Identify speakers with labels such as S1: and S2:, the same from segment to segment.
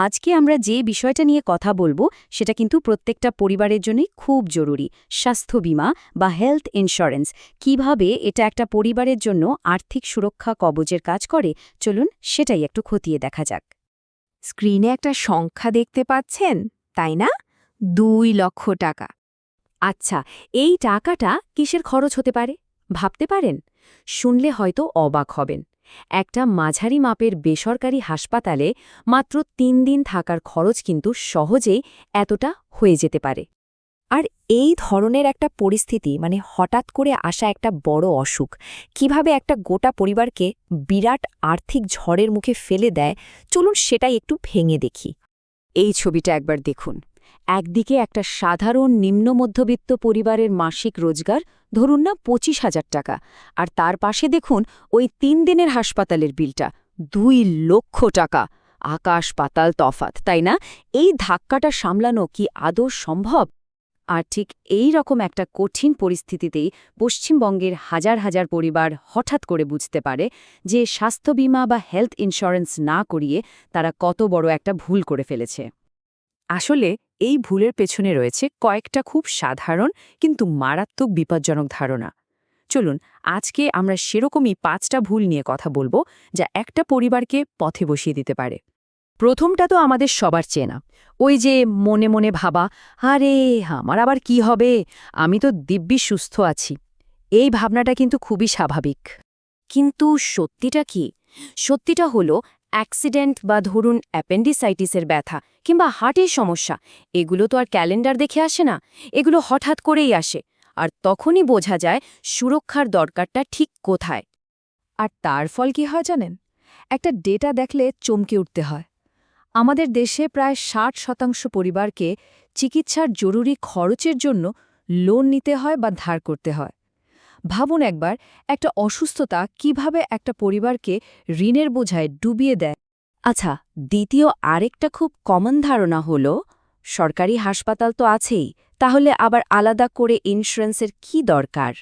S1: আজকে আমরা যে বিষয়টা নিয়ে কথা বলবো সেটা কিন্তু প্রত্যেকটা পরিবারের জন্যই খুব জরুরি। স্বাস্থ্য বীমা বা হেলথ ইন্স্যুরেন্স কিভাবে এটা একটা পরিবারের জন্য আর্থিক সুরক্ষা কবচের কাজ করে, চলুন সেটাই একটু খতিয়ে দেখা যাক।
S2: স্ক্রিনে একটা সংখ্যা দেখতে পাচ্ছেন, তাই না? 2 লক্ষ টাকা।
S1: আচ্ছা, এই টাকাটা কিসের খরচ হতে পারে ভাবতে পারেন? শুনলে হয়তো অবাক হবেন। একটা মাঝারি মাপের বেসরকারি হাসপাতালে মাত্র 3 দিন থাকার খরচ কিন্তু সহজেই এতটা হয়ে যেতে পারে।
S2: আর এই ধরনের একটা পরিস্থিতি, মানে হঠাৎ করে আসা একটা বড় অসুখ, কিভাবে একটা গোটা পরিবারকে বিরাট আর্থিক ঝড়ের মুখে ফেলে দেয়, চলুন সেটাই একটু ভেঙে দেখি।
S1: এই ছবিটা একবার দেখুন। একদিকে একটা সাধারণ নিম্ন মধ্যবিত্ত পরিবারের মাসিক রোজগার ধরুন না 25,000 টাকা, আর তার পাশে দেখুন ওই 3 দিনের হাসপাতালের বিলটা 2 লক্ষ টাকা। আকাশ পাতাল তফাত, তাই না? এই ধাক্কাটা সামলানো কি আদৌ সম্ভব? আর ঠিক এই রকম একটা কঠিন পরিস্থিতিতেই পশ্চিমবঙ্গের হাজার হাজার পরিবার হঠাৎ করে বুঝতে পারে যে স্বাস্থ্য বীমা বা হেলথ ইন্স্যুরেন্স না করিয়ে তারা কত বড় একটা ভুল করে ফেলেছে।
S2: আসলে এই ভুলের পেছনে রয়েছে কয়েকটা খুব সাধারণ কিন্তু মারাত্মক বিপজ্জনক ধারণা। চলুন আজকে আমরা সেরকমই 5টা ভুল নিয়ে কথা বলবো, যা একটা পরিবারকে পথে বসিয়ে দিতে পারে।
S1: প্রথমটা তো আমাদের সবার চেনা, ওই যে মনে মনে ভাবা, আরে আমার আবার কি হবে, আমি তো দিব্যি সুস্থ আছি। এই ভাবনাটা কিন্তু খুবই স্বাভাবিক। কিন্তু সত্যিটা কি? সত্যিটা হলো অ্যাক্সিডেন্ট বা ধরুন অ্যাপেন্ডিসাইটিসের ব্যথা কিংবা হার্টের সমস্যা, এগুলো তো আর ক্যালেন্ডার দেখে আসে না, এগুলো হঠাৎ করেই আসে। আর তখনই বোঝা যায় সুরক্ষার দরকারটা ঠিক কোথায়।
S2: আর তার ফল কি হয় জানেন? একটা ডেটা দেখলে চমকে উঠতে হয়। আমাদের দেশে প্রায় 60% পরিবারকে চিকিৎসার জরুরি খরচের জন্য লোন নিতে হয় বা ধার করতে হয়। ভাবুন একবার, একটা অসুস্থতা কিভাবে একটা পরিবারকে ঋণের বোঝায় ডুবিয়ে দেয়।
S1: আচ্ছা, দ্বিতীয় আরেকটা খুব কমন ধারণা হলো সরকারি হাসপাতাল তো আছেই, তাহলে আবার আলাদা করে ইন্স্যুরেন্সের কি দরকার?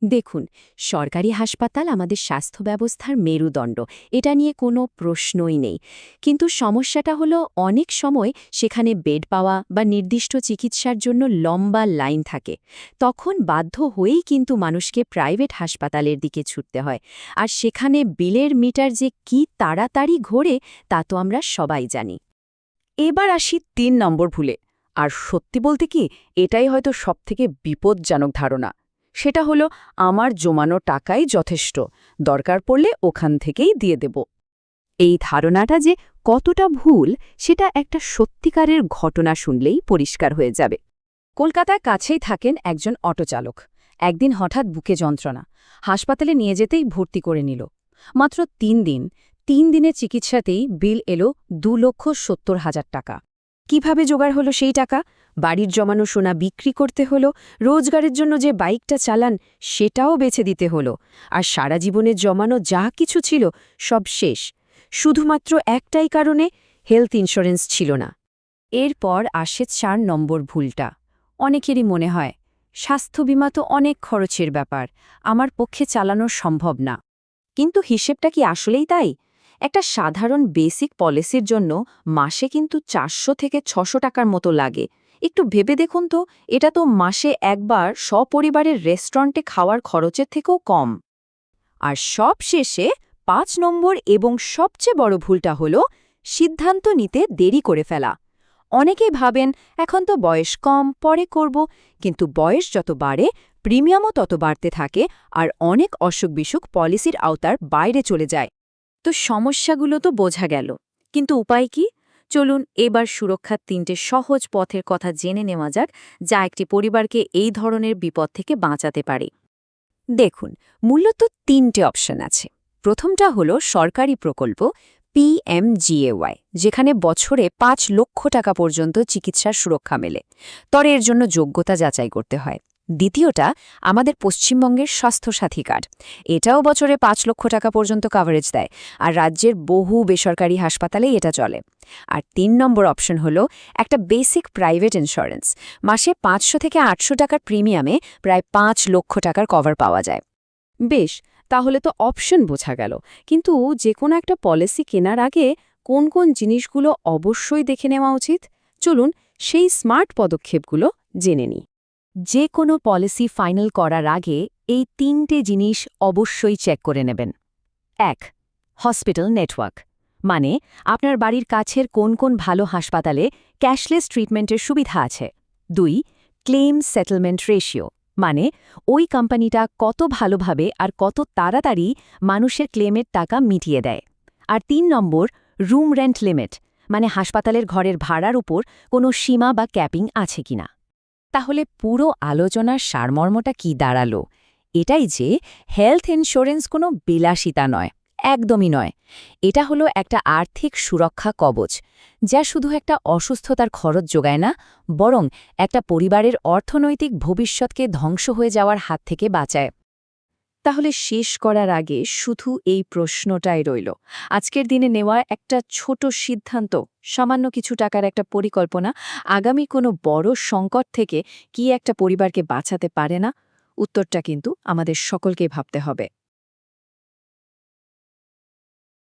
S1: দেখুন, সরকারি হাসপাতাল আমাদের স্বাস্থ্য ব্যবস্থার মেরুদণ্ড, এটা নিয়ে কোনো প্রশ্নই নেই। কিন্তু সমস্যাটা হলো অনেক সময় সেখানে বেড পাওয়া বা নির্দিষ্ট চিকিৎসার জন্য লম্বা লাইন থাকে। তখন বাধ্য হয়েই কিন্তু মানুষকে প্রাইভেট হাসপাতালের দিকে ছুটতে হয়। আর সেখানে বিলের মিটার যে কি তাড়াতাড়ি ঘোরে তা তো আমরা সবাই জানি। এবার আসি 3 নম্বর ভুলে। আর সত্যি বলতে কি, এটাই হয়তো সবথেকে বিপজ্জনক ধারণা। সেটা হলো আমার জমানো টাকাই যথেষ্ট, দরকার পড়লে ওখান থেকেই দিয়ে দেব। এই ধারণাটা যে কতটা ভুল সেটা একটা সত্যিকারের ঘটনা শুনলেই পরিষ্কার হয়ে যাবে। কলকাতায় কাছেই থাকেন একজন অটোচালক। একদিন হঠাৎ বুকে যন্ত্রণা, হাসপাতালে নিয়ে যেতেই ভর্তি করে নিল। মাত্র 3 দিন, 3 দিনের চিকিৎসাতেই বিল এলো 2,70,000 টাকা। কিভাবে জোগাড় হলো সেই টাকা? বাড়ির জমানো সোনা বিক্রি করতে হলো, রোজগারের জন্য যে বাইকটা চালান সেটাও বেছে দিতে হলো, আর সারা জীবনের জমানো যা কিছু ছিল সব শেষ, শুধুমাত্র একটাই কারণে, হেলথ ইন্স্যুরেন্স ছিল না। এরপর আসে 4 নম্বর ভুলটা। অনেকেরই মনে হয় স্বাস্থ্য বীমা তো অনেক খরচের ব্যাপার, আমার পক্ষে চালানো সম্ভব না। কিন্তু হিসেবটা কি আসলেই তাই? একটা সাধারণ বেসিক পলিসির জন্য মাসে কিন্তু 400 থেকে 600 টাকার মতো লাগে। একটু ভেবে দেখুন তো, এটা তো মাসে একবার সপরিবারের রেস্টুরেন্টে খাওয়ার খরচের থেকেও কম। আর সব শেষে 5 নম্বর এবং সবচেয়ে বড় ভুলটা হলো সিদ্ধান্ত নিতে দেরি করে ফেলা। অনেকেই ভাবেন এখন তো বয়স কম, পরে করব, কিন্তু বয়স যত বাড়ে প্রিমিয়ামও তত বাড়তে থাকে, আর অনেক অসুখ-বিসুখ পলিসির আওতার বাইরে চলে যায়। তো সমস্যাগুলো তো বোঝা গেল, কিন্তু উপায় কি? চলুন এবার সুরক্ষার 3টে সহজ পথের কথা জেনে নেওয়া যাক, যা একটি পরিবারকে এই ধরনের বিপদ থেকে বাঁচাতে পারে। দেখুন, মূলত 3টে অপশন আছে। প্রথমটা হলো সরকারি প্রকল্প PMGAY, যেখানে বছরে 5 লক্ষ টাকা পর্যন্ত চিকিৎসার সুরক্ষা মেলে। তবে এর জন্য যোগ্যতা যাচাই করতে হয়। দ্বিতীয়টা আমাদের পশ্চিমবঙ্গের স্বাস্থ্যসাথী কার্ড। এটাও বছরে 5 লক্ষ টাকা পর্যন্ত কভারেজ দেয়, আর রাজ্যের বহু বেসরকারি হাসপাতালেই এটা চলে। আর 3 নম্বর অপশন হলো একটা বেসিক প্রাইভেট ইন্স্যুরেন্স। মাসে 500 থেকে 800 টাকার প্রিমিয়ামে প্রায় 5 লক্ষ টাকার কভার পাওয়া যায়। বেশ, তাহলে তো অপশন বোঝা গেল, কিন্তু যে কোনো একটা পলিসি কেনার আগে কোন কোন জিনিসগুলো অবশ্যই দেখে নেওয়া উচিত চলুন সেই স্মার্ট পদক্ষেপগুলো জেনে নিই।
S2: যে কোনো পলিসি ফাইনাল করার আগে এই 3টে জিনিস অবশ্যই চেক করে নেবেন। ১. হসপিটাল নেটওয়ার্ক, মানে আপনার বাড়ির কাছের কোন কোন ভালো হাসপাতালে ক্যাশলেস ট্রিটমেন্টের সুবিধা আছে। ২. ক্লেম সেটেলমেন্ট রেশিও, মানে ওই কোম্পানিটা কত ভালোভাবে আর কত তাড়াতাড়ি মানুষের ক্লেমের টাকা মিটিয়ে দেয়। আর ৩ নম্বর, রুম রেন্ট লিমিট, মানে হাসপাতালের ঘরের ভাড়ার উপর কোনো সীমা বা ক্যাপিং আছে কিনা।
S1: তাহলে পুরো আলোচনার সারমর্মটা কি দাঁড়ালো? এটাই যে হেলথ ইন্স্যুরেন্স কোনো বিলাসিতা নয়, একদমই নয়। এটা হলো একটা আর্থিক সুরক্ষা কবচ, যা শুধু একটা অসুস্থতার খরচ যোগায় না, বরং একটা পরিবারের অর্থনৈতিক ভবিষ্যৎকে ধ্বংস হয়ে যাওয়ার হাত থেকে বাঁচায়। তাহলে শেষ করার আগে শুধু এই প্রশ্নটাই রইল, আজকের দিনে নেওয়া একটা ছোট সিদ্ধান্ত, সামান্য কিছু টাকার একটা পরিকল্পনা, আগামী কোনো বড় সংকট থেকে কি একটা পরিবারকে বাঁচাতে পারে না? উত্তরটা কিন্তু আমাদের সকলকেই ভাবতে হবে।